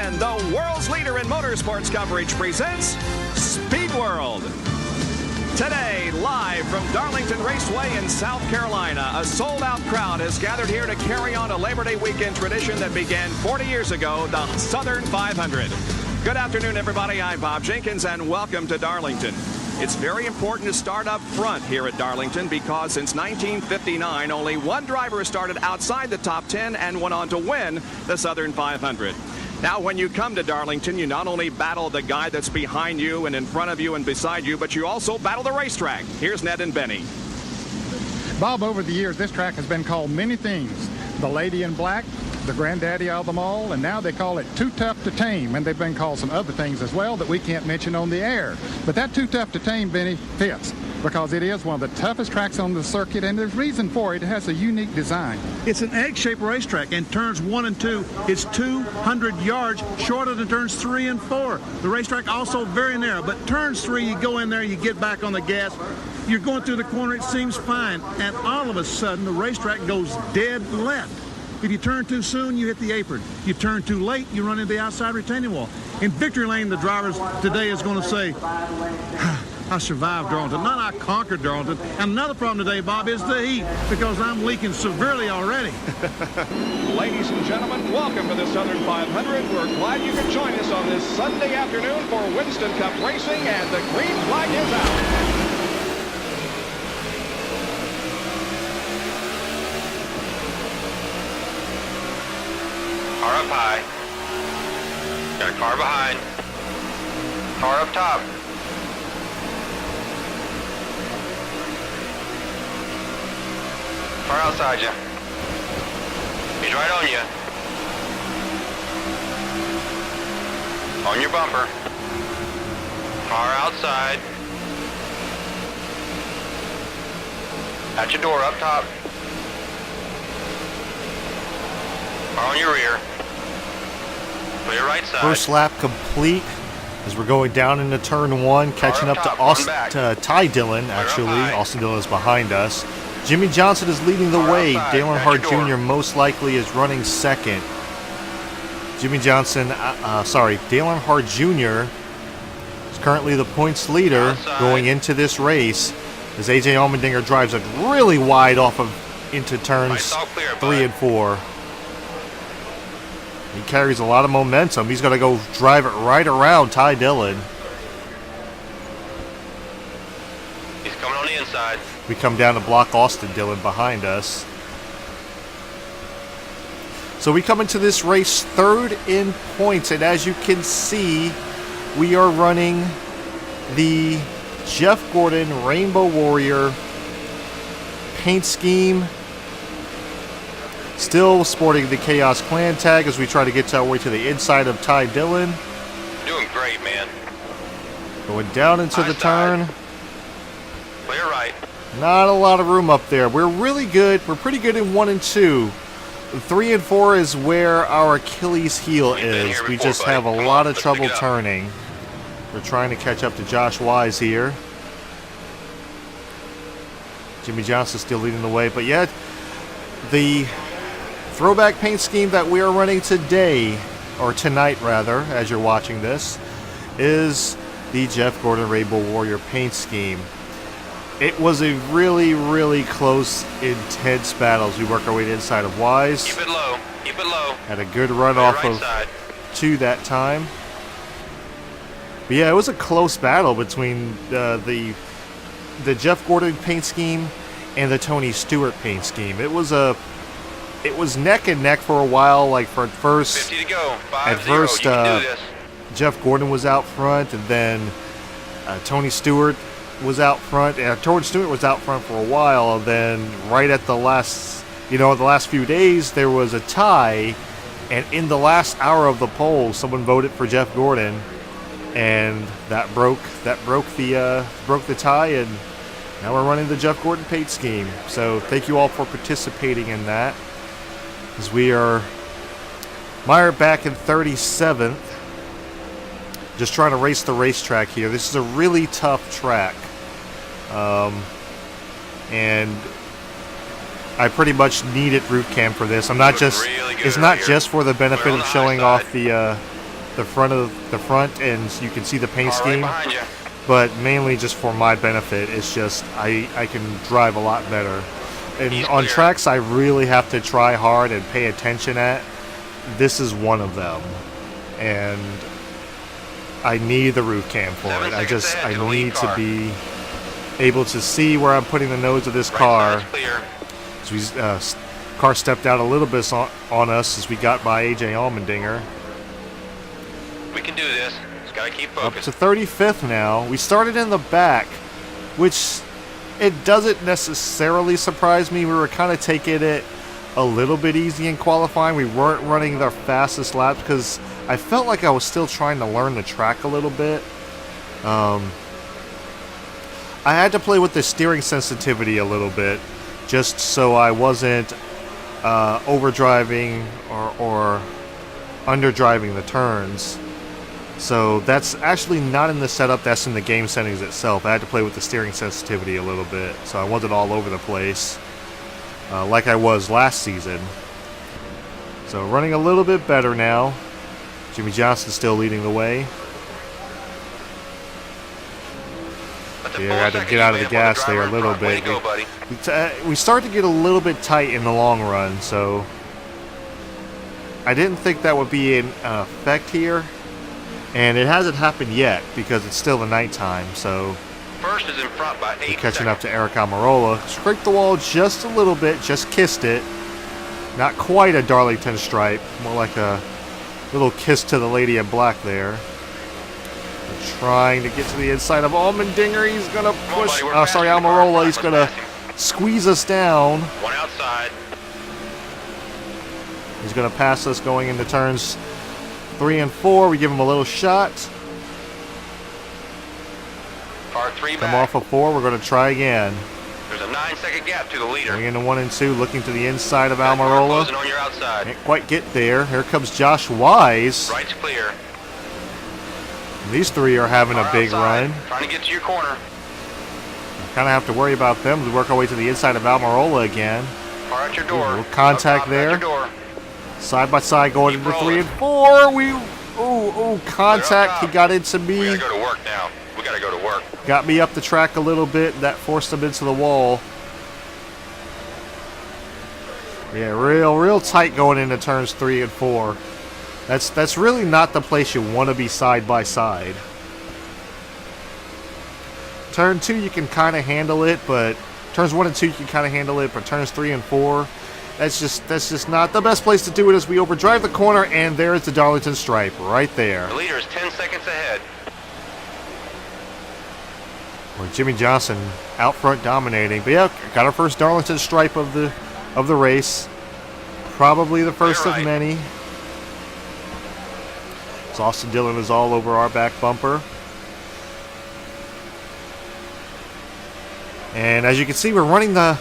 Darlington, the world's leader in motorsports coverage, presents Speed World. Today, live from Darlington Raceway in South Carolina, a sold-out crowd has gathered here to carry on a Labor Day weekend tradition that began 40 years ago, the Southern 500. Good afternoon, everybody. I'm Bob Jenkins, and welcome to Darlington. It's very important to start up front here at Darlington because since 1959, only one driver has started outside the top 10 and went on to win the Southern 500. Now, when you come to Darlington, you not only battle the guy that's behind you and in front of you and beside you, but you also battle the racetrack. Here's Ned and Benny. Bob, over the years, this track has been called many things. The Lady in Black, the granddaddy of them all, and now they call it Too Tough to Tame, and they've been called some other things as well that we can't mention on the air. But that Too Tough to Tame, Benny, fits because it is one of the toughest tracks on the circuit, and there's reason for it. It has a unique design. It's an egg-shaped racetrack, and turns 1 and 2 is 200 yards shorter than turns 3 and 4. The racetrack also very narrow, but turns 3, you go in there, you get back on the gas, you're going through the corner, it seems fine, and all of a sudden the racetrack goes dead left. If you turn too soon, you hit the apron. You turn too late, you run into the outside retaining wall. In victory lane, the drivers today is going to say, I survived Darlington, not I conquered Darlington. And another problem today, Bob, is the heat, because I'm leaking severely already. Ladies and gentlemen, welcome to the Southern 500. We're glad you could join us on this Sunday afternoon for Winston Cup racing, and the green flag is out. Car up high. Got a car behind. Car up top. Car outside you. He's right on you. On your bumper. Car outside. At your door up top. Car on your rear. Clear right side. First lap complete as we're going down into turn 1, catching up to Ty Dillon, actually. Austin Dillon is behind us. Jimmy Johnson is leading the way. Dale Earnhardt Jr. most likely is running second. Dale Earnhardt Jr. is currently the points leader going into this race as AJ Allmendinger drives it really wide off of into turns 3 and 4. He carries a lot of momentum. He's going to go drive it right around Ty Dillon. He's coming on the inside. We come down to block Austin Dillon behind us. So we come into this race third in points, and as you can see, we are running the Jeff Gordon Rainbow Warrior paint scheme. Still sporting the KAOS clan tag as we try to get our way to the inside of Ty Dillon. Doing great, man. Going down into the turn. Clear right. Not a lot of room up there. We're really good. We're pretty good in 1 and 2. 3 and 4 is where our Achilles heel is. We just have a lot of trouble turning. We're trying to catch up to Josh Wise here. Jimmy Johnson still leading the way. But yet, the throwback paint scheme that we are running today, or tonight rather, as you're watching this, is the Jeff Gordon Rainbow Warrior paint scheme. It was a really, really close, intense battle as we work our way to the inside of Wise. Keep it low. Keep it low. Had a good run off right of side. 2 that time. But yeah, it was a close battle between the Jeff Gordon paint scheme and the Tony Stewart paint scheme. It was neck and neck for a while. Like for at first, 50 to go. 5-0. At first, you can do this. Jeff Gordon was out front, and then Tony Stewart was out front. And Tony Stewart was out front for a while, and then right at the last, the last few days, there was a tie, and in the last hour of the poll, someone voted for Jeff Gordon, and that broke the tie, and now we're running the Jeff Gordon paint scheme. So thank you all for participating in that. As we are mired back in 37th. Just trying to race the racetrack here. This is a really tough track. And I pretty much needed root cam for this. I'm not just. It's not just for the benefit of showing off the the front, and you can see the paint Car right scheme. behind you. But mainly just for my benefit. It's just I can drive a lot better. And He's on clear. tracks I really have to try hard and pay attention at. This is one of them, and I need the roof cam for 7 it. seconds ahead I to the lead need to car. be able to see where I'm putting the nose of this Right car. side's clear. So car stepped out a little bit on us as we got by AJ Allmendinger. We can do this. Just gotta keep Up focused. to 35th now. We started in the back, which it doesn't necessarily surprise me. We were kind of taking it a little bit easy in qualifying. We weren't running the fastest laps because I felt like I was still trying to learn the track a little bit. I had to play with the steering sensitivity a little bit just so I wasn't overdriving or underdriving the turns. So that's actually not in the setup, that's in the game settings itself. I had to play with the steering sensitivity a little bit, so I wasn't all over the place like I was last season. So running a little bit better now. Jimmy Johnson still leading the way. That's a Yeah, full I had to second get out of you the made up on gas there a driver in little front. Way bit. to go, buddy. We start to get a little bit tight in the long run, so I didn't think that would be an effect here. And it hasn't happened yet because it's still the nighttime, so First is in front by 8 catching up seconds. to Eric Almirola. Scraped the wall just a little bit, just kissed it. Not quite a Darlington stripe, more like a little kiss to the lady in black there. We're trying to get to the inside of Allmendinger. He's going to Come on, push, buddy, we're oh, sorry, passing the car in Almirola. front. He's Let's going to pass him. squeeze us down. One outside. He's going to pass us going into turns 3 and 4. We give him a little shot. Car 3 Come back. off of 4. We're going to try again. There's a 9-second gap to the leader. Going into 1 and 2, looking to the inside of That car Almirola. closing on your outside. Can't quite get there. Here comes Josh Wise. Right's clear. These three are having a Car big outside, run. Trying to get to your corner. Kind of have to worry about them as we work our way to the inside of Almirola again. Car at your door. Ooh, little contact Up top, there. At your door. Side by side going Keep into 3 rolling. and 4. Contact. He got into We me. gotta go to work now. We gotta go to work. Got me up the track a little bit. That forced him into the wall. Yeah, real tight going into turns 3 and 4. That's really not the place you want to be side by side. Turn 2 you can kind of handle it, but turns 1 and 2 you can kind of handle it, but turns 3 and 4, that's just not the best place to do it as we overdrive the corner, and there's the Darlington stripe right there. The leader is 10 seconds ahead. Where Jimmy Johnson out front dominating. But yeah, got our first Darlington stripe of the race. Probably the first You're of right. many. So Austin Dillon is all over our back bumper. And as you can see, we're running the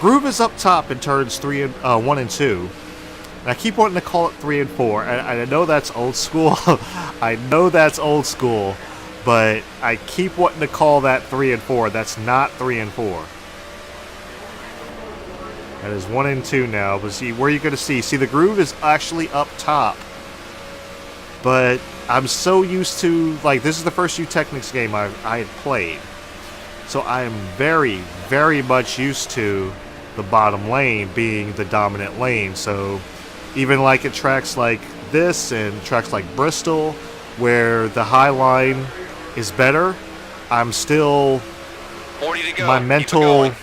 groove is up top in turns 1 and 2. And I keep wanting to call it 3 and 4. And I know that's old school. I know that's old school. But I keep wanting to call that 3 and 4. That's not 3 and 4. That is 1 and 2 now. But see, where are you going to see? See, the groove is actually up top. But I'm so used to, like, this is the first U-Technics game I had played. So I am very, very much used to the bottom lane being the dominant lane. So even like at tracks like this and tracks like Bristol, where the high line is better, I'm still 40 to go. my Keep it mental going.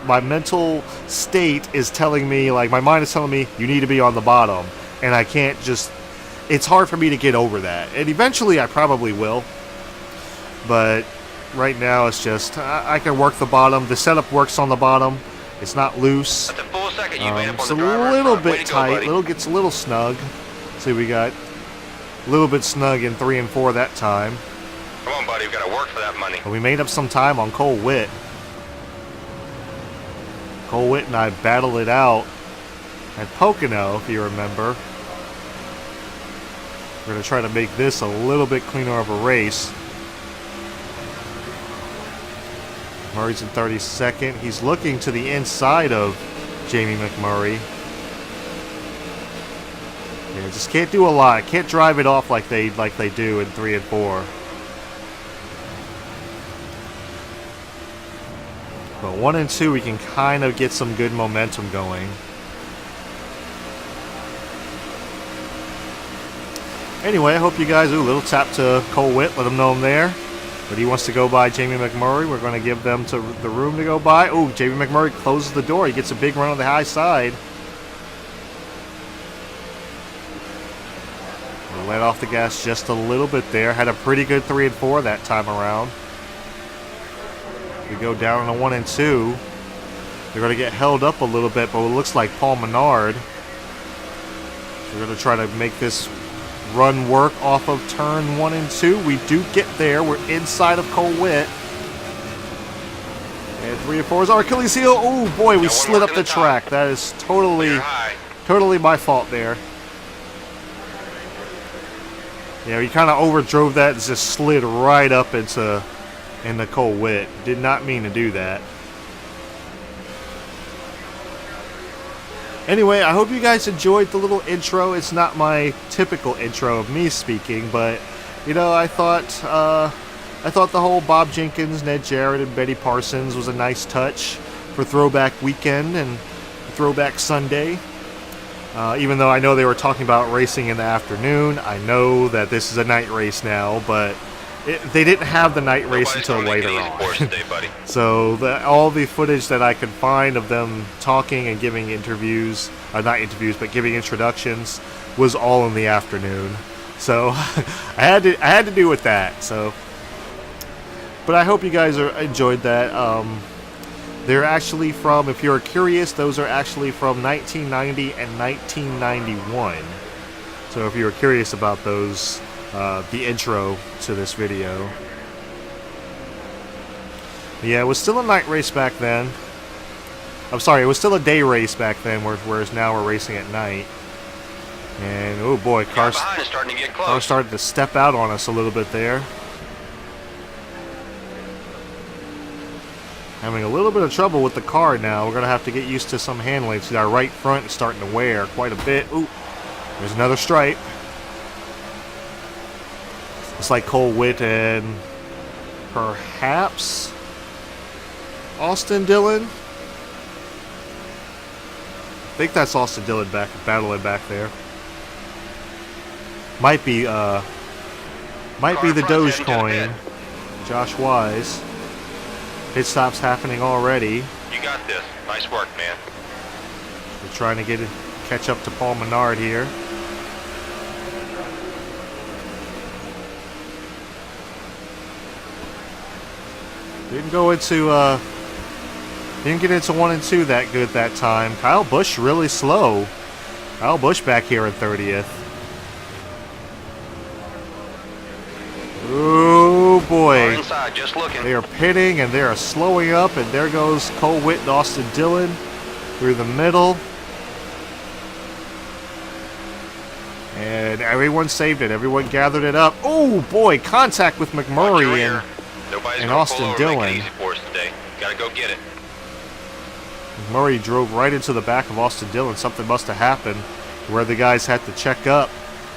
my mental state is telling me, like, my mind is telling me you need to be on the bottom, and I can't just, it's hard for me to get over that. And eventually I probably will, but right now it's just I can work the bottom. The setup works on the bottom. It's not loose. That's a full second you made up on It's the a driver in little front. Way bit to go, tight. buddy. Gets a little snug. See, we got a little bit snug in 3 and 4 that time. Come on, buddy. We gotta work for that money. But we made up some time on Cole Witt. Cole Witt and I battled it out at Pocono, if you remember. We're going to try to make this a little bit cleaner of a race. Murray's in 32nd. He's looking to the inside of Jamie McMurray. Yeah, just can't do a lot. Can't drive it off like they do in 3 and 4. But 1 and 2, we can kind of get some good momentum going. Anyway, I hope you guys do a little tap to Cole Witt. Let him know I'm there. But he wants to go by Jamie McMurray. We're going to give them to the room to go by. Oh, Jamie McMurray closes the door. He gets a big run on the high side. Let off the gas just a little bit there. Had a pretty good 3 and 4 that time around. We go down to 1 and 2. They're going to get held up a little bit, but it looks like Paul Menard. So we're going to try to make this run work off of turn 1 and 2. We do get there. We're inside of Cole Witt. And 3 and 4 is our Achilles heel. Oh boy, we slid up the track. That is totally my fault there. Yeah, we kind of overdrove that and just slid right up into Cole Witt. Did not mean to do that. Anyway, I hope you guys enjoyed the little intro. It's not my typical intro of me speaking, but you know, I thought the whole Bob Jenkins, Ned Jarrett, and Betty Parsons was a nice touch for Throwback Weekend and Throwback Sunday. Even though I know they were talking about racing in the afternoon, I know that this is a night race now, but they didn't have the night race until later on. So all the footage that I could find of them talking and giving interviews, not interviews, but giving introductions, was all in the afternoon. So I had to do with that. So, but I hope you guys enjoyed that. They're actually from, if you're curious, those are actually from 1990 and 1991. So if you were curious about those, the intro to this video. Yeah, it was still a night race back then. I'm sorry, it was still a day race back then, whereas now we're racing at night. And oh boy, cars started to step out on us a little bit there. Having a little bit of trouble with the car now. We're going to have to get used to some handling. See, our right front is starting to wear quite a bit. Ooh, there's another stripe. It's like Cole Witt and perhaps Austin Dillon. I think that's Austin Dillon battling back there. Might be the Dogecoin. Josh Wise. Pit stop's happening already. You got this. Nice work, man. We're trying to catch up to Paul Menard here. Didn't get into 1 and 2 that good that time. Kyle Busch really slow. Kyle Busch back here in 30th. Oh boy. Inside, just looking. They are pitting and they are slowing up, and there goes Cole Witt and Austin Dillon through the middle. And everyone saved it. Everyone gathered it up. Oh boy, contact with McMurray and Austin Dillon. Gotta go get it. McMurray drove right into the back of Austin Dillon. Something must have happened where the guys had to check up.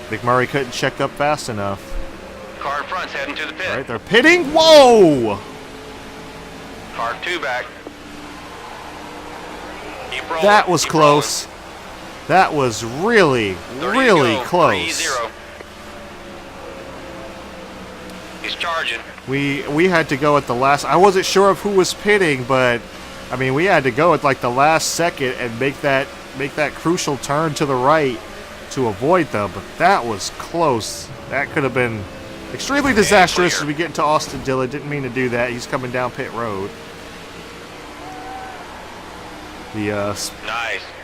McMurray couldn't check up fast enough. Car in front's heading to the pit. All right, they're pitting. Whoa! Car 2 back. Keep rolling. That was Keep close. Rolling. That was really close. 3-0. He's charging. We had to go at the last. I wasn't sure of who was pitting, but I mean, we had to go at like the last second and make that crucial turn to the right to avoid them. But that was close. That could have been extremely disastrous as we get into Austin Dillon. Didn't mean to do that. He's coming down pit road. Nice.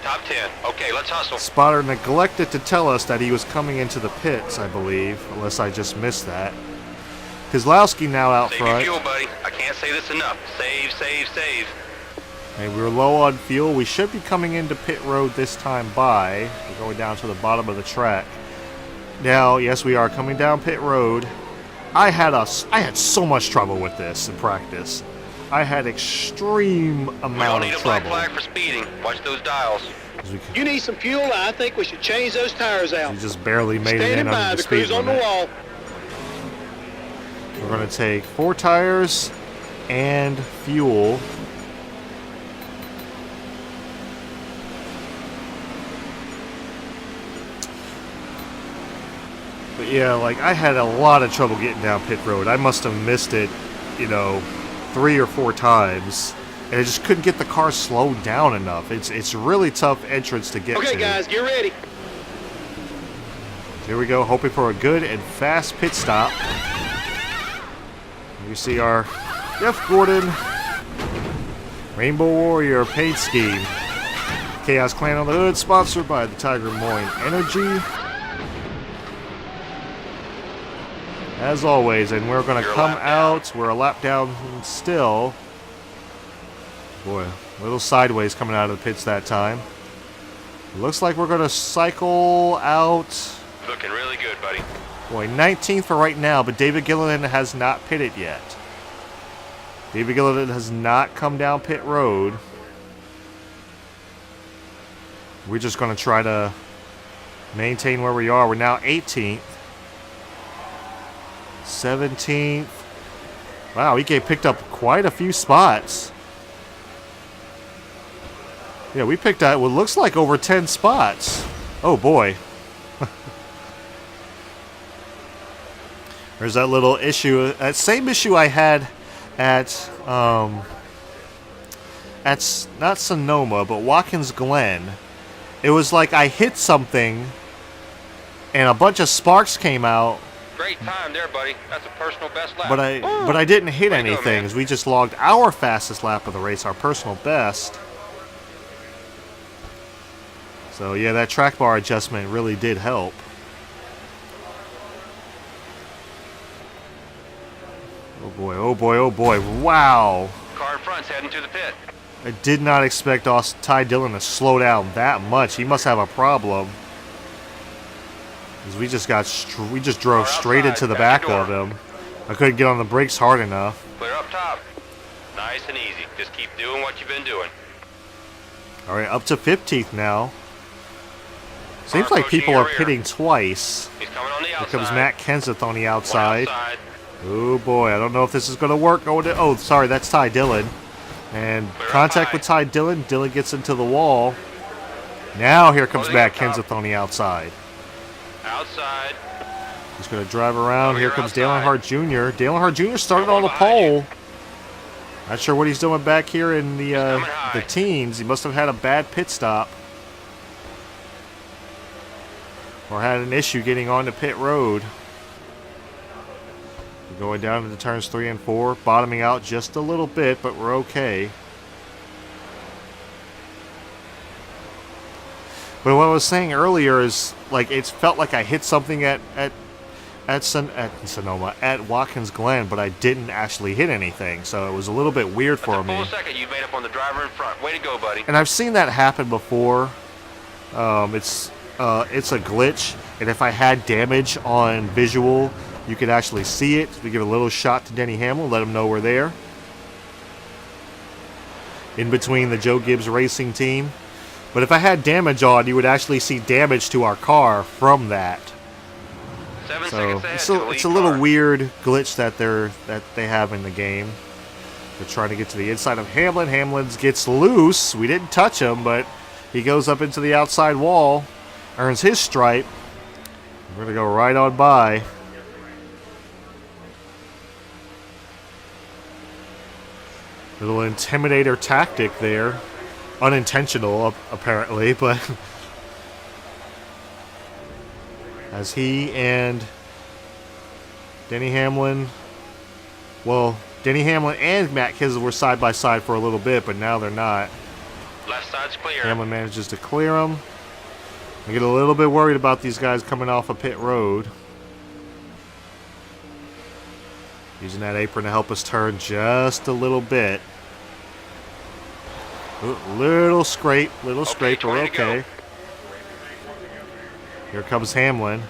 Top 10. Okay, let's hustle. Spotter neglected to tell us that he was coming into the pits, I believe, unless I just missed that. Kozlowski now out front. Save your fuel, buddy. I can't say this enough. Save, save, save. And we're low on fuel. We should be coming into pit road this time by. We're going down to the bottom of the track. Now, yes, we are coming down pit road. I had so much trouble with this in practice. I had extreme amount of trouble. We don't need a black flag for speeding. Watch those dials. You need some fuel. I think we should change those tires out. We just barely made it in Standing by, under the the speed crew's on the limit. wall. We're going to take 4 tires and fuel. But yeah, like I had a lot of trouble getting down pit road. I must have missed it, 3 or 4 times. And I just couldn't get the car slowed down enough. It's a really tough entrance to get to. Okay, guys, get ready. Here we go, hoping for a good and fast pit stop. You see our Jeff Gordon Rainbow Warrior paint scheme. KAOS Clan on the hood, sponsored by the Tiger Moine Energy. As always, and we're going to come out. We're a lap down still. Boy, a little sideways coming out of the pits that time. Looks like we're going to cycle out. Looking really good, buddy. Boy, 19th for right now, but David Gilliland has not pitted yet. David Gilliland has not come down pit road. We're just going to try to maintain where we are. We're now 18th. 17th. Wow, he picked up quite a few spots. Yeah, we picked out what looks like over 10 spots. Oh boy. There's that little issue, that same issue I had at not Sonoma, but Watkins Glen. It was like I hit something and a bunch of sparks came out. Great time there, buddy. That's a personal best lap. But I didn't hit anything, as we just logged our fastest lap of the race, our personal best. So yeah, that track bar adjustment really did help. Oh boy, oh boy, oh boy, wow. Car in front's heading to the pit. I did not expect Ty Dillon to slow down that much. He must have a problem. Because we just drove straight into the back of him. I couldn't get on the brakes hard enough. Clear up top. Nice and easy. Just keep doing what you've been doing. All right, up to 15th now. Seems like people are pitting twice. He's coming on the Here outside. comes Matt Kenseth on the outside. Oh boy, I don't know if this is going to work. Oh, sorry, that's Ty Dillon. And contact with Ty Dillon. Dillon gets into the wall. Now here comes Matt Kenseth on the outside. Outside. He's going to drive around. Here comes Dale Earnhardt Jr. Dale Earnhardt Jr. started on the pole. Not sure what he's doing back here in the teens. He must have had a bad pit stop. Or had an issue getting onto pit road. We're going down into turns 3 and 4. Bottoming out just a little bit, but we're okay. But what I was saying earlier is, like, it felt like I hit something at Sonoma, at Watkins Glen, but I didn't actually hit anything, so it was a little bit weird for me. Full second you made up on the driver in front. Way to go, buddy. And I've seen that happen before. It's a glitch, and if I had damage on visual, you could actually see it. We give a little shot to Denny Hamlin, let him know we're there. In between the Joe Gibbs Racing team. But if I had damage on, you would actually see damage to our car from that. 7 So seconds ahead. it's a little weird glitch that they have in the game. They're trying to get to the inside of Hamlin. Hamlin gets loose. We didn't touch him, but he goes up into the outside wall, earns his stripe. We're going to go right on by. Little intimidator tactic there. Unintentional, apparently, but as he and Denny Hamlin, well, Denny Hamlin and Matt Kenseth were side by side for a little bit, but now they're not. Left side's clear. Hamlin manages to clear them. I get a little bit worried about these guys coming off of pit road. Using that apron to help us turn just a little bit. Little scrape, we're okay. Here comes Hamlin.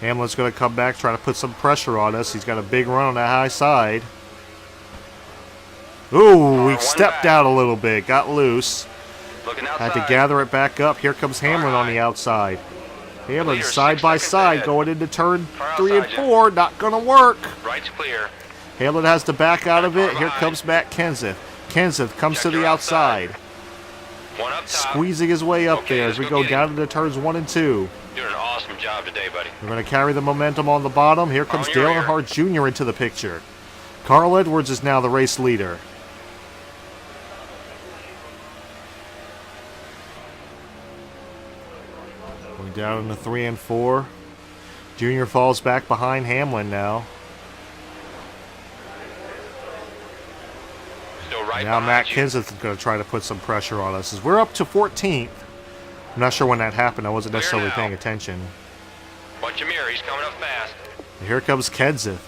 Hamlin's going to come back, try to put some pressure on us. He's got a big run on that high side. Ooh, we stepped out a little bit, got loose. Looking outside. Had to gather it back up. Here comes Hamlin on the outside. Hamlin Clear, side 6 by seconds side ahead. going into turn Car 3 and outside you. 4. Not going to work. Right's clear. Hamlin has to back out of it. Car Here behind. comes Matt Kenseth. Kenseth comes Check to the your outside. outside. One up top. Squeezing his way up Okay, there let's as we go go get down him. into turns 1 and 2. Doing an awesome job today, buddy. We're going to carry the momentum on the bottom. Here comes On your Dale rear. Earnhardt Jr. into the picture. Carl Edwards is now the race leader. Going down into 3 and 4. Junior falls back behind Hamlin now. Still right Now Matt behind you. Kenseth is going to try to put some pressure on us. As we're up to 14th. I'm not sure when that happened. I wasn't Clear necessarily now. paying attention. Watch your mirror. He's coming up fast. And here comes Kenseth.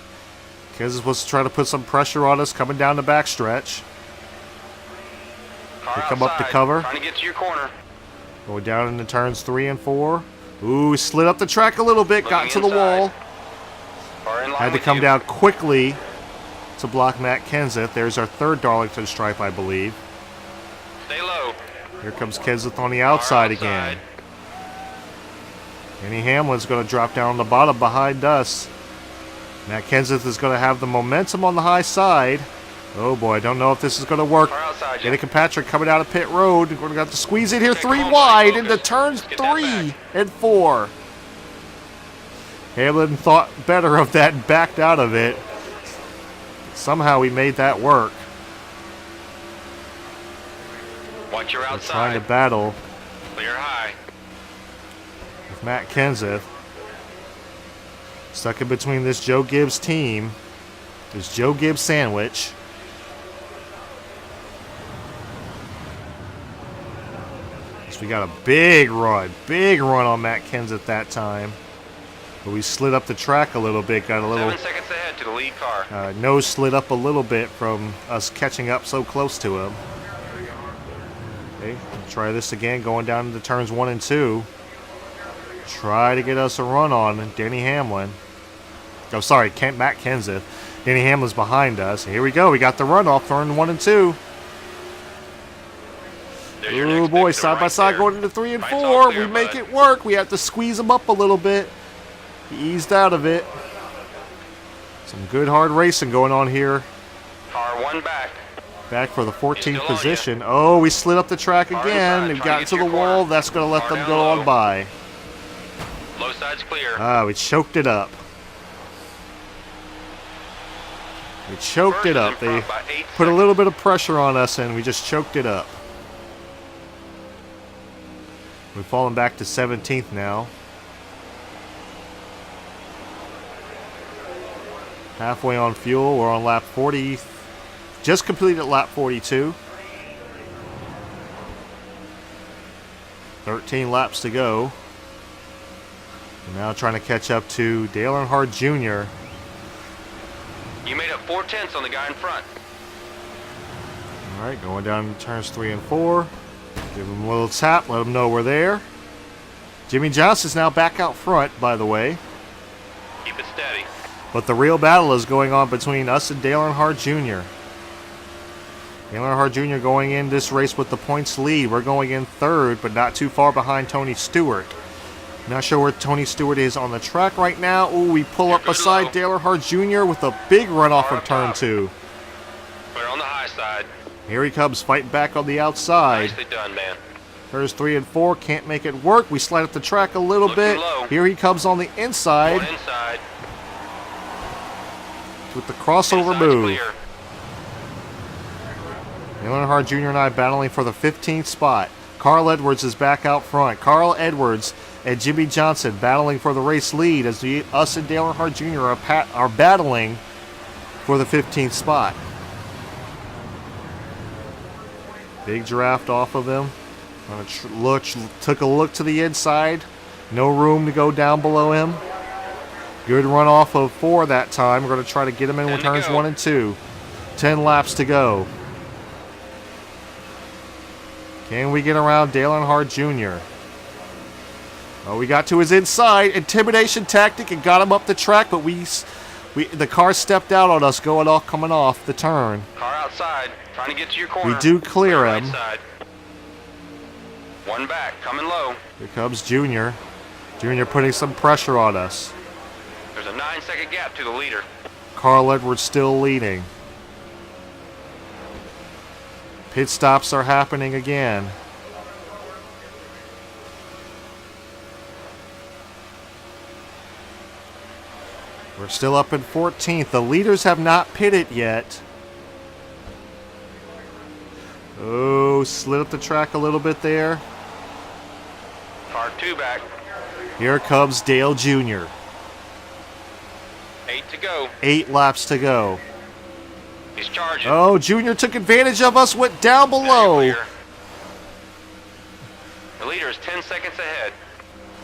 Kenseth was trying to put some pressure on us coming down the backstretch. Car They come up to outside, cover. Trying to get to your corner. Going down into turns 3 and 4. Ooh, slid up the track a little bit. Got to Looking the wall. inside. Car in line Had to with come you. down quickly to block Matt Kenseth. There's our third Darlington stripe, I believe. Stay low. Here comes Kenseth on the outside outside. again. Denny Hamlin's going to drop down on the bottom behind us. Matt Kenseth is going to have the momentum on the high side. Oh boy, I don't know if this is going to work. Car outside you. Danica Patrick coming out of pit road. We're going to have to squeeze it here Okay, 3 come on, wide buddy, into focus. turns Get that 3 back. and 4. Hamlin thought better of that and backed out of it. Somehow he made that work. Watch your We're outside. trying to battle Clear high. with Matt Kenseth. Stuck in between this Joe Gibbs team. This Joe Gibbs sandwich. So we got a big run on Matt Kenseth that time. But we slid up the track a little bit, got a little 7 seconds ahead to the lead car. nose slid up a little bit from us catching up so close to him. Okay, try this again, going down into turns 1 and 2. Try to get us a run on Denny Hamlin. Oh, sorry, Matt Kenseth. Denny Hamlin's behind us. Here we go. We got the run off turn 1 and 2. There's your Oh next boy, pit to the side by right side there. going into 3 and Right's all 4. clear, We make bud. it work. We have to squeeze him up a little bit. He eased out of it. Some good hard racing going on here. Car 1 back. Back for the 14th still on position. Oh, we slid up the track Car again. inside, They've trying gotten to to get the to your wall. corner. That's going to let Car them down go low. on by. Low side's clear. We choked it up. We choked First it is up. in They front by 8 put a seconds. little bit of pressure on us, and we just choked it up. We've fallen back to 17th now. Halfway on fuel. We're on lap 40. Just completed lap 42. 13 laps to go. We're now trying to catch up to Dale Earnhardt Jr. You made up 4/10 on the guy in front. All right, going down to turns 3 and 4. Give him a little tap, let him know we're there. Jimmy Johnson's now back out front, by the way. Keep it steady. But the real battle is going on between us and Dale Earnhardt Jr. Dale Earnhardt Jr. going in this race with the points lead. We're going in third, but not too far behind Tony Stewart. Not sure where Tony Stewart is on the track right now. Ooh, we pull up Here goes beside low. Dale Earnhardt Jr. with a big runoff Car from up turn top. 2. Clear on the high side. Here he comes, fighting back on the outside. Nicely done, man. There's 3 and 4, can't make it work. We slide up the track a little Looking bit. low. Here he comes on the inside Going inside. with the crossover Inside's move. clear. Dale Earnhardt Jr. and I battling for the 15th spot. Carl Edwards is back out front. Carl Edwards and Jimmy Johnson battling for the race lead as us and Dale Earnhardt Jr. are battling for the 15th spot. Big draft off of him. Took a look to the inside. No room to go down below him. Good run off of 4 that time. We're going to try to get him in with 10 to turns go. 1 and 2. 10 laps to go. Can we get around Dale Earnhardt Jr.? Oh, we got to his inside. Intimidation tactic and got him up the track, but the car stepped out on us coming off the turn. Car outside. Trying to get to your corner. We do clear Right him. side. One back, coming low. Here comes Junior. Junior putting some pressure on us. There's a 9-second gap to the leader. Carl Edwards still leading. Pit stops are happening again. We're still up in 14th. The leaders have not pitted yet. Oh, slid up the track a little bit there. Car 2 back. Here comes Dale Jr. 8 to go. 8 laps to go. He's charging. Oh, Junior took advantage of us, went down Now below. you're clear. The leader is 10 seconds ahead.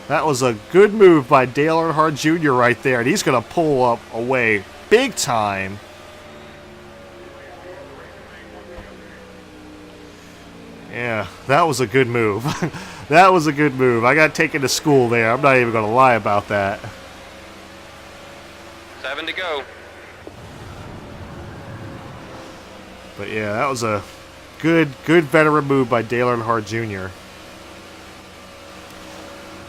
That was a good move by Dale Earnhardt Jr. right there, and he's going to pull up away big time. Yeah, that was a good move. That was a good move. I got taken to school there. I'm not even going to lie about that. 7 to go. But yeah, that was a good veteran move by Dale Earnhardt Jr.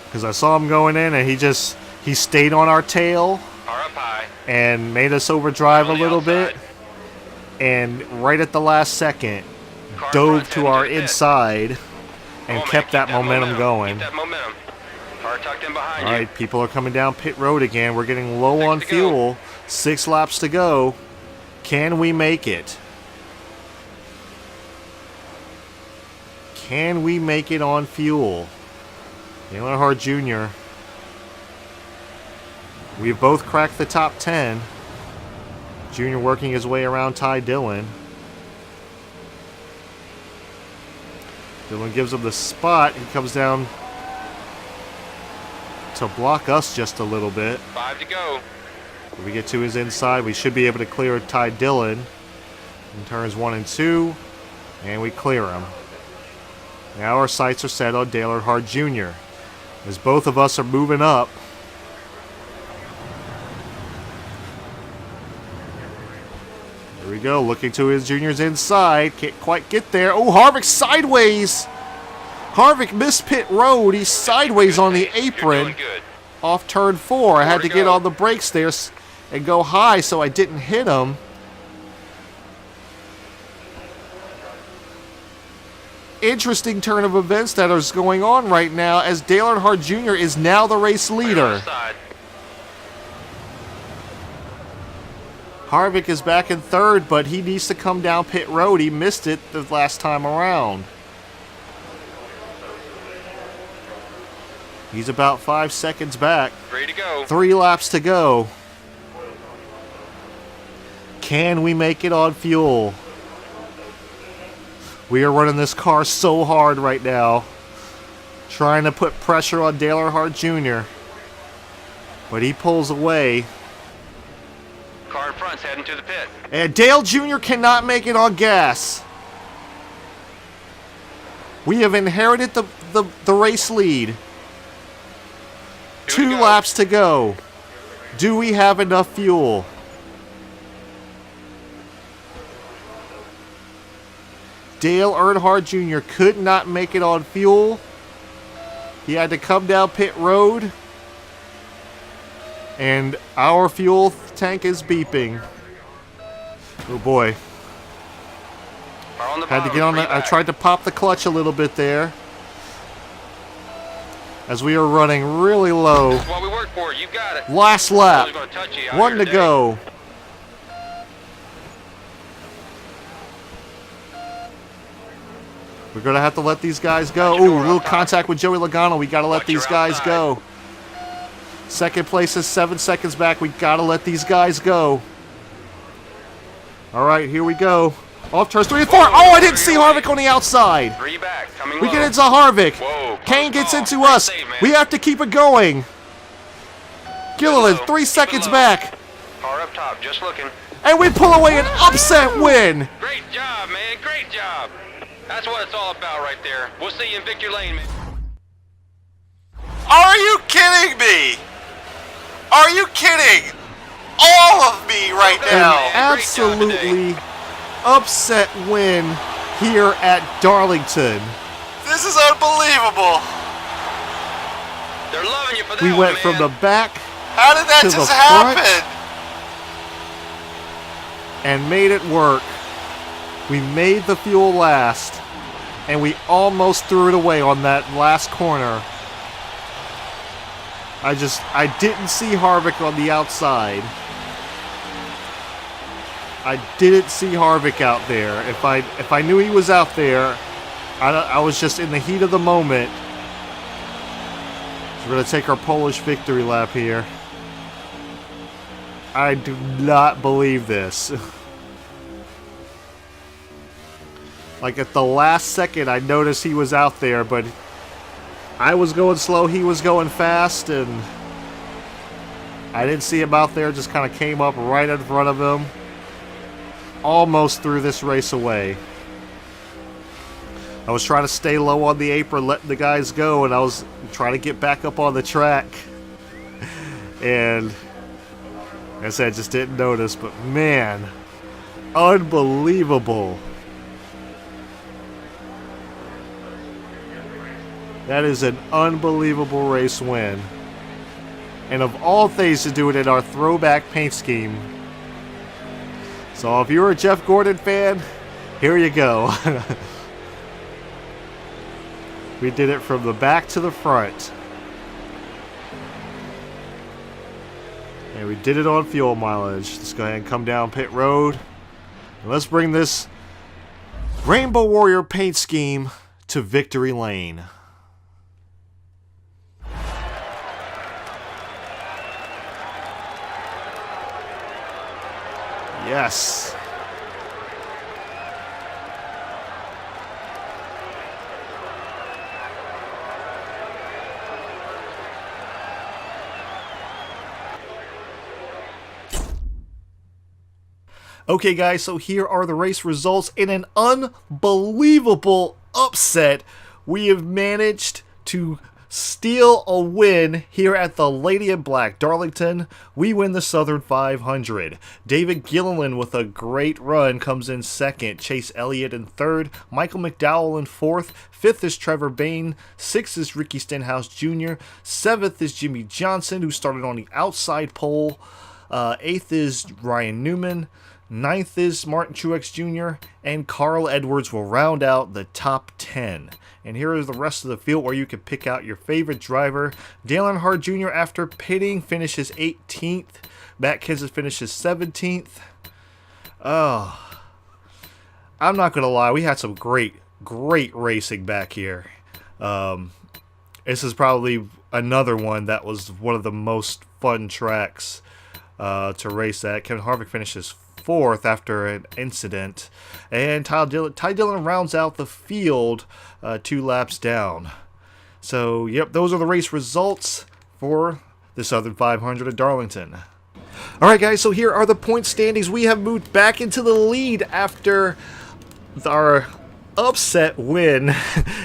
Because I saw him going in, and he stayed on our tail Car up high. and made us overdrive a On the little outside. bit. And right at the last second, Car dove front's to heading our the pit. inside and Come on, man, kept keep that momentum going. Keep that momentum. Car tucked in behind All you. right, people are coming down pit road again. We're getting low 6 on to go. fuel. 6 laps to go. Can we make it? Can we make it on fuel? Dale Earnhardt Jr. We've both cracked the top 10. Junior working his way around Ty Dillon. Dillon gives him the spot. He comes down to block us just a little bit. 5 to go. When we get to his inside, we should be able to clear Ty Dillon in turns 1 and 2, and we clear him. Now our sights are set on Dale Earnhardt Jr. as both of us are moving up. There we go, looking to his junior's inside. Can't quite get there. Oh, Harvick sideways. Harvick missed pit road. He's sideways on the You're apron doing good. off turn 4. I had to to get go. on the brakes there and go high so I didn't hit him. Interesting turn of events that is going on right now as Dale Earnhardt Jr. is now the race leader. Side. Harvick is back in 3rd, but he needs to come down pit road. He missed it the last time around. He's about 5 seconds back. 3 to go. 3 laps to go. Can we make it on fuel? We are running this car so hard right now, trying to put pressure on Dale Earnhardt Jr. But he pulls away. Car in front's heading to the pit. And Dale Jr. cannot make it on gas. We have inherited the race lead. 2 go. laps to go. Do we have enough fuel? Dale Earnhardt Jr. could not make it on fuel. He had to come down pit road. And our fuel tank is beeping. Oh boy. Car on the Had to bottom, get on 3 the, I back. tried to pop the clutch a little bit there. As we are running really low. That's what we work for. You got it. Last lap. Nobody's gonna touch you out 1 here to today. go. We're going to have to let these guys go. How'd you Ooh, go, a little Rob? contact with Joey Logano. We got to let Watch your these guys outside. go. 2nd place is 7 seconds back. We got to let these guys go. All right, here we go. Off turns 3 and 4. Oh, I didn't see Harvick on the outside. 3 back. Coming We low. get into Harvick. Whoa, Kane close gets call. into Great us. save, man. We have to keep it going. Gilliland, low. 3 Keep it seconds low. back. Car up top, just looking. And we pull away an upset win. Great job, man. Great job. That's what it's all about right there. We'll see you in Victory Lane, man. Are you kidding me? Are you kidding? All of me right now. man. Great job Absolutely upset win here at Darlington. This is unbelievable. They're loving you for that We one, went man. from the back How did that to just the happen? and made it work. We made the fuel last, and we almost threw it away on that last corner. I didn't see Harvick on the outside. I didn't see Harvick out there. If I knew he was out there, I was just in the heat of the moment. So we're going to take our Polish victory lap here. I do not believe this. Like at the last second, I noticed he was out there, but I was going slow, he was going fast, and I didn't see him out there. Just kind of came up right in front of him. Almost threw this race away. I was trying to stay low on the apron, letting the guys go, and I was trying to get back up on the track. And like I said, I just didn't notice, but man, unbelievable. That is an unbelievable race win. And of all things to do it in our throwback paint scheme. So if you're a Jeff Gordon fan, here you go. We did it from the back to the front. And we did it on fuel mileage. Let's go ahead and come down pit road. And let's bring this Rainbow Warrior paint scheme to victory lane. Yes. Okay guys, so here are the race results. In an unbelievable upset, we have managed to steal a win here at the Lady in Black Darlington. We win the Southern 500. David Gilliland with a great run comes in second. Chase Elliott in third. Michael McDowell in fourth. Fifth is Trevor Bain. Sixth is Ricky Stenhouse Jr. Seventh is Jimmy Johnson, who started on the outside pole. Eighth is Ryan Newman. Ninth is Martin Truex Jr. And Carl Edwards will round out the top 10. And here is the rest of the field where you can pick out your favorite driver. Dale Earnhardt Jr. after pitting finishes 18th. Matt Kenseth finishes 17th. Oh, I'm not going to lie. We had some great racing back here. This is probably another one that was one of the most fun tracks to race at. Kevin Harvick finishes 4th after an incident, and Ty Dillon rounds out the field 2 laps down. So yep, those are the race results for the Southern 500 at Darlington. Alright guys, so here are the point standings. We have moved back into the lead after our upset win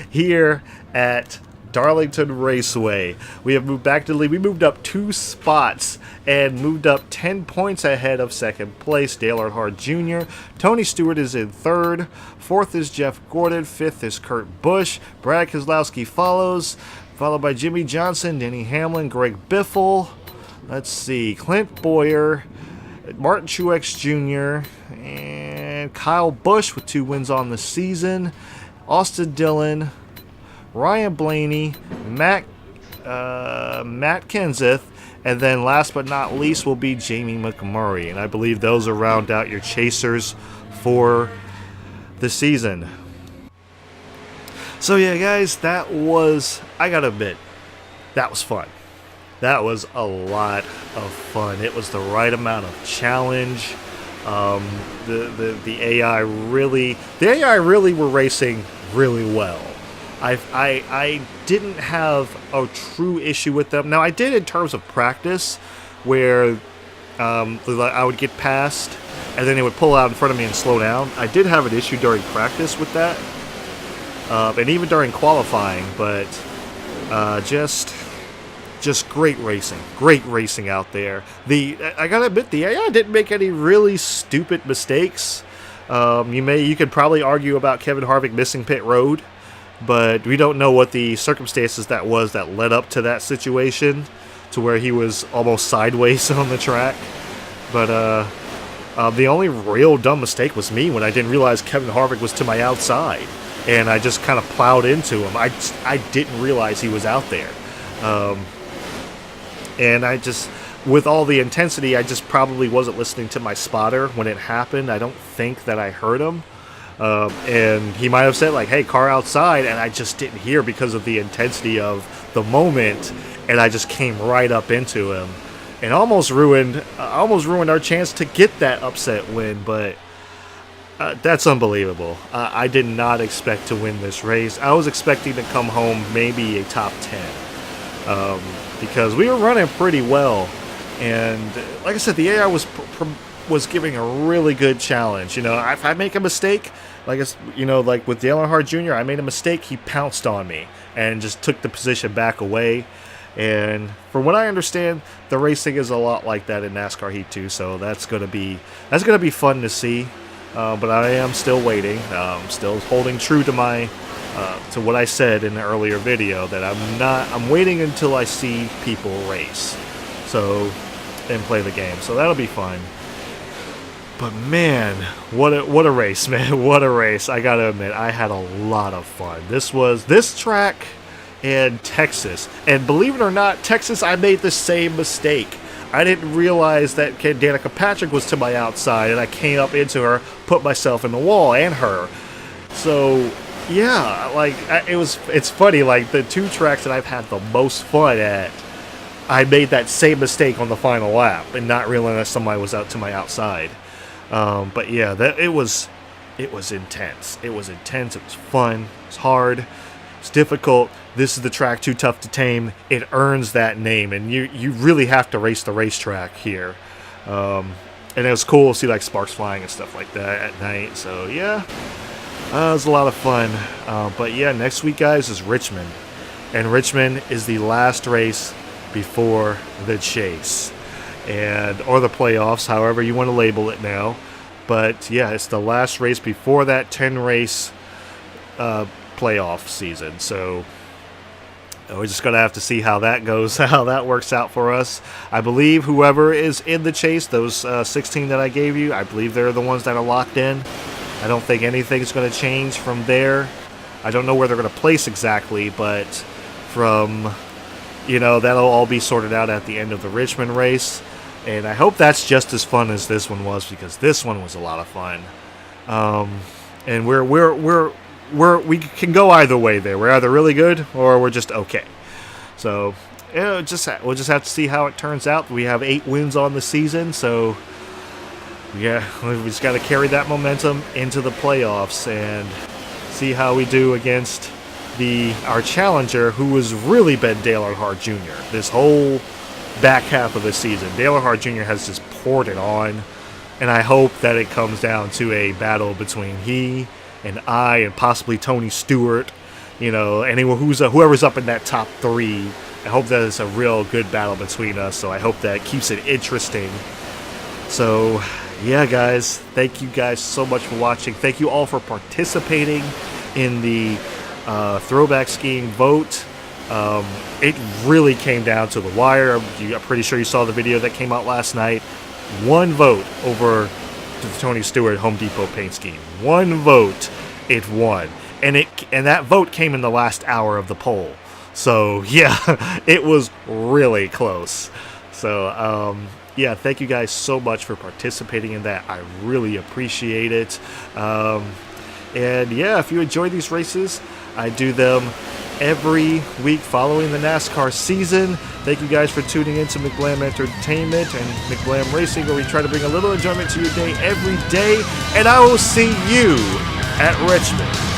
here at Darlington Raceway. We have moved back to the lead. We moved up 2 spots and moved up 10 points ahead of second place, Dale Earnhardt Jr. Tony Stewart is in third. Fourth is Jeff Gordon. Fifth is Kurt Busch. Brad Keselowski follows, followed by Jimmy Johnson, Denny Hamlin, Greg Biffle. Let's see, Clint Boyer, Martin Truex Jr., and Kyle Busch with 2 wins on the season. Austin Dillon, Ryan Blaney, Matt Kenseth, and then last but not least will be Jamie McMurray. And I believe those will round out your chasers for the season. So yeah, guys, that was, I gotta admit, that was fun. That was a lot of fun. It was the right amount of challenge. The AI really were racing really well. I didn't have a true issue with them. Now I did in terms of practice, where I would get past and then it would pull out in front of me and slow down. I did have an issue during practice with that, and even during qualifying. But just great racing out there. I gotta admit, the AI didn't make any really stupid mistakes. You could probably argue about Kevin Harvick missing pit road. but we don't know what the circumstances that led up to that situation, to where he was almost sideways on the track. But the only real dumb mistake was me when I didn't realize Kevin Harvick was to my outside, and I just kind of plowed into him. I didn't realize he was out there, and I just, with all the intensity, I just probably wasn't listening to my spotter when it happened. I don't think that I heard him. And he might have said, like, hey, car outside, and I just didn't hear because of the intensity of the moment, and I just came right up into him and almost ruined our chance to get that upset win. But that's unbelievable. I did not expect to win this race. I was expecting to come home maybe a top 10, because we were running pretty well, and like I said, the AI was giving a really good challenge. You know, if I make a mistake, like with Dale Earnhardt Jr., I made a mistake, he pounced on me and just took the position back away. And from what I understand, the racing is a lot like that in NASCAR Heat 2, so that's gonna be fun to see. But I am still waiting. Still holding true to my to what I said in the earlier video, that I'm waiting until I see people race, and play the game. So that'll be fun. But man, what a race, man. What a race. I gotta admit, I had a lot of fun. This track and Texas. And believe it or not, Texas, I made the same mistake. I didn't realize that Danica Patrick was to my outside, and I came up into her, put myself in the wall, and her. So, yeah, like, it's funny, like, the two tracks that I've had the most fun at, I made that same mistake on the final lap, and not realizing that somebody was out to my outside. But yeah, it was intense. It was intense. It was fun. It was hard. It's difficult. This is the track Too Tough to Tame. It earns that name, and you really have to race the racetrack here. And it was cool to see like sparks flying and stuff like that at night. So yeah, it was a lot of fun. But yeah, next week, guys, is Richmond, and Richmond is the last race before the chase, or the playoffs, however you want to label it now. But yeah, it's the last race before that 10-race playoff season. So we're just going to have to see how that goes, how that works out for us. I believe whoever is in the chase, those 16 that I gave you, I believe they're the ones that are locked in. I don't think anything's going to change from there. I don't know where they're going to place exactly, but from, that'll all be sorted out at the end of the Richmond race. And I hope that's just as fun as this one was, because this one was a lot of fun. And we can go either way there. We're either really good or we're just okay. So we'll just have to see how it turns out. We have 8 wins on the season, so yeah, we just got to carry that momentum into the playoffs and see how we do against our challenger, who has really been Dale Earnhardt Jr. this whole back half of the season. Dale Earnhardt Jr. has just poured it on, and I hope that it comes down to a battle between he and I, and possibly Tony Stewart, anyone whoever's up in that top 3. I hope that it's a real good battle between us, so I hope that keeps it interesting. So yeah, guys, thank you guys so much for watching. Thank you all for participating in the throwback skiing vote. It really came down to the wire. I'm pretty sure you saw the video that came out last night. One vote over the Tony Stewart Home Depot paint scheme. One vote, it won. And that vote came in the last hour of the poll. So yeah, it was really close. So yeah, thank you guys so much for participating in that. I really appreciate it. And yeah, if you enjoy these races, I do them every week following the NASCAR season. Thank you guys for tuning in to McBlam Entertainment and McBlam Racing, where we try to bring a little enjoyment to your day every day. And I will see you at Richmond.